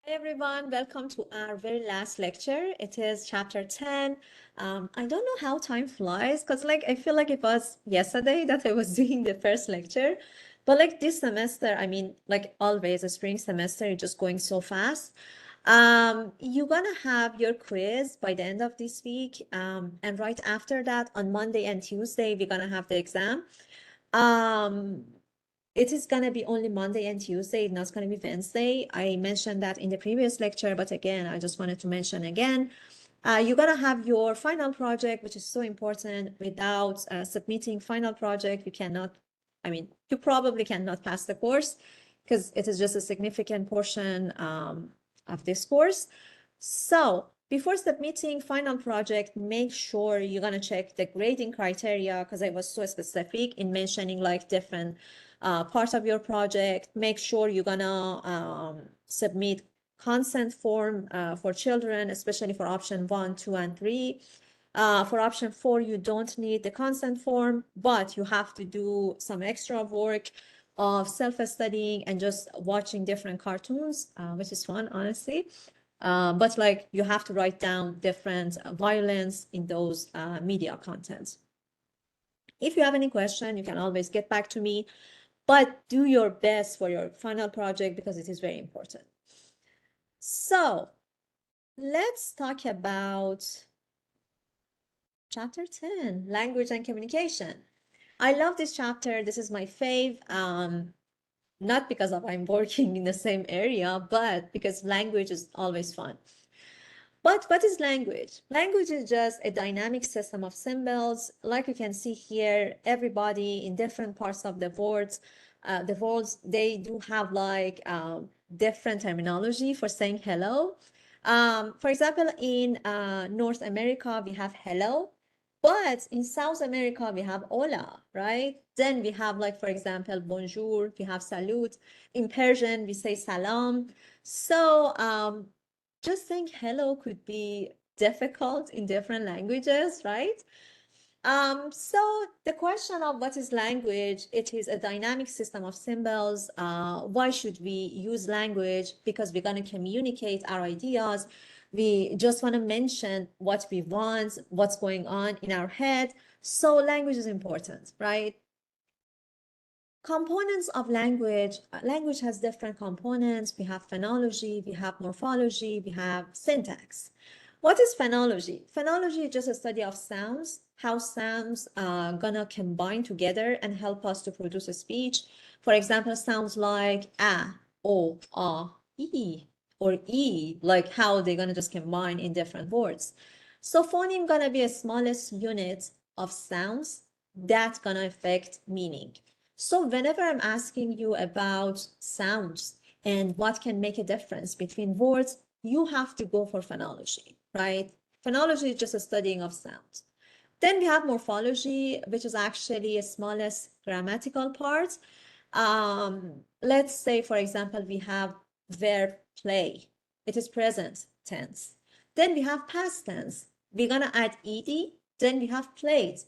Hi everyone, welcome to our very last lecture. It is chapter 10. I don't know how time flies because I feel like it was yesterday that I was doing the first lecture. But this semester, I mean, like always, a spring semester is just going so fast. You're gonna have your quiz by the end of this week. And right after that, on Monday and Tuesday, we're gonna have the exam. Um, it is going to be only Monday and Tuesday, not going to be Wednesday. I mentioned that in the previous lecture, but again, I just wanted to mention again. You're going to have your final project, which is so important. Without submitting final project, you cannot, I mean, you probably cannot pass the course because it is just a significant portion of this course. So before submitting final project, make sure you're going to check the grading criteria because I was so specific in mentioning different parts of your project. Make sure you're going to submit consent form for children, especially for option 1, 2, and 3. For option 4, you don't need the consent form, but you have to do some extra work of self-studying and just watching different cartoons, which is fun, honestly. But you have to write down different violence in those media contents. If you have any question, you can always get back to me, but do your best for your final project because it is very important. So let's talk about chapter 10, language and communication. I love this chapter. This is my fave. Not because of I'm working in the same area, but because language is always fun. But what is language? Language is just a dynamic system of symbols. Like you can see here, everybody in different parts of the world, they do have different terminology for saying hello. For example, in North America, we have hello, but in South America, we have hola, right? Then we have for example, bonjour, we have salute. In Persian, we say salam. So just saying hello could be difficult in different languages, right? So the question of what is language, it is a dynamic system of symbols. Why should we use language? Because we're going to communicate our ideas. We just want to mention what we want, what's going on in our head. So language is important, right? Components of language. Language has different components. We have phonology, we have morphology, we have syntax. What is phonology? Phonology is just a study of sounds, how sounds are gonna combine together and help us to produce a speech. For example, sounds like o, e, or e, like how they're gonna just combine in different words. So phoneme gonna be a smallest unit of sounds that's gonna affect meaning. So whenever I'm asking you about sounds and what can make a difference between words, you have to go for phonology, right? Phonology is just a studying of sounds. Then we have morphology, which is actually a smallest grammatical part. Let's say, for example, we have verb play. It is present tense. Then we have past tense. We're gonna add ed. Then we have played.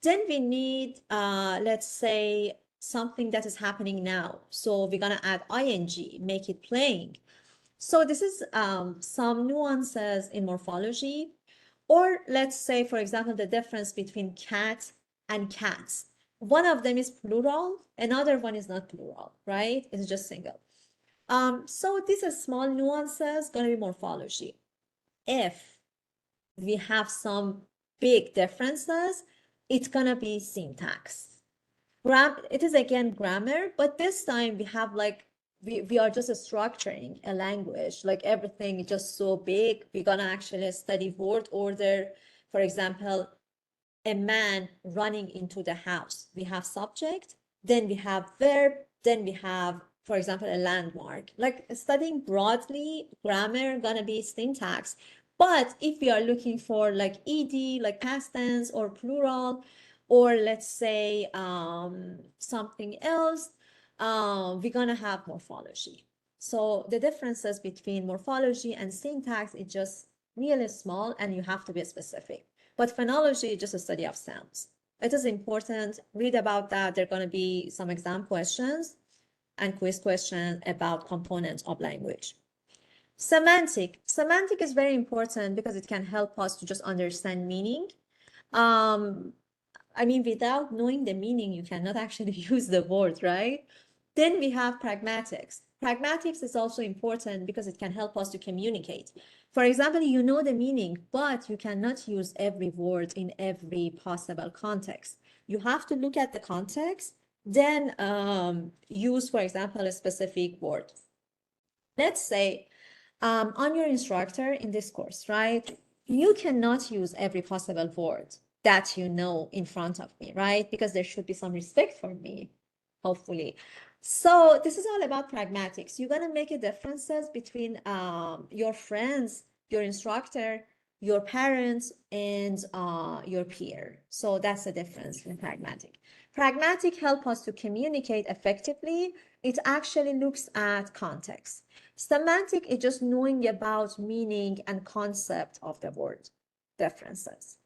Then we need, let's say, something that is happening now. So we're gonna add ing, make it playing. So this is some nuances in morphology. Or let's say, for example, the difference between cat and cats. One of them is plural, another one is not plural, right? It's just single. So these are small nuances, gonna be morphology. If we have some big differences, it's gonna be syntax. It is again grammar, but this time we have we are just structuring a language, like everything is just so big. We're gonna actually study word order. For example, a man running into the house. We have subject, then we have verb, then we have, for example, a landmark. Like studying broadly, grammar gonna be syntax. But if we are looking for ed, like past tense or plural, or let's say something else, we're gonna have morphology. So the differences between morphology and syntax is just really small, and you have to be specific. But phonology is just a study of sounds. It is important. Read about that. There are going to be some exam questions and quiz questions about components of language. Semantic is very important because it can help us to just understand meaning. I mean, without knowing the meaning, you cannot actually use the word, right? Then we have pragmatics. Pragmatics is also important because it can help us to communicate. For example, you know the meaning, but you cannot use every word in every possible context. You have to look at the context, then use, for example, a specific word. Let's say on your instructor in this course, right? You cannot use every possible word that you know in front of me, right? Because there should be some respect for me, hopefully. So this is all about pragmatics. You're gonna make a differences between your friends, your instructor, your parents, and your peer. So that's the difference in pragmatic. Pragmatic help us to communicate effectively. It actually looks at context. Semantic is just knowing about meaning and concept of the word differences.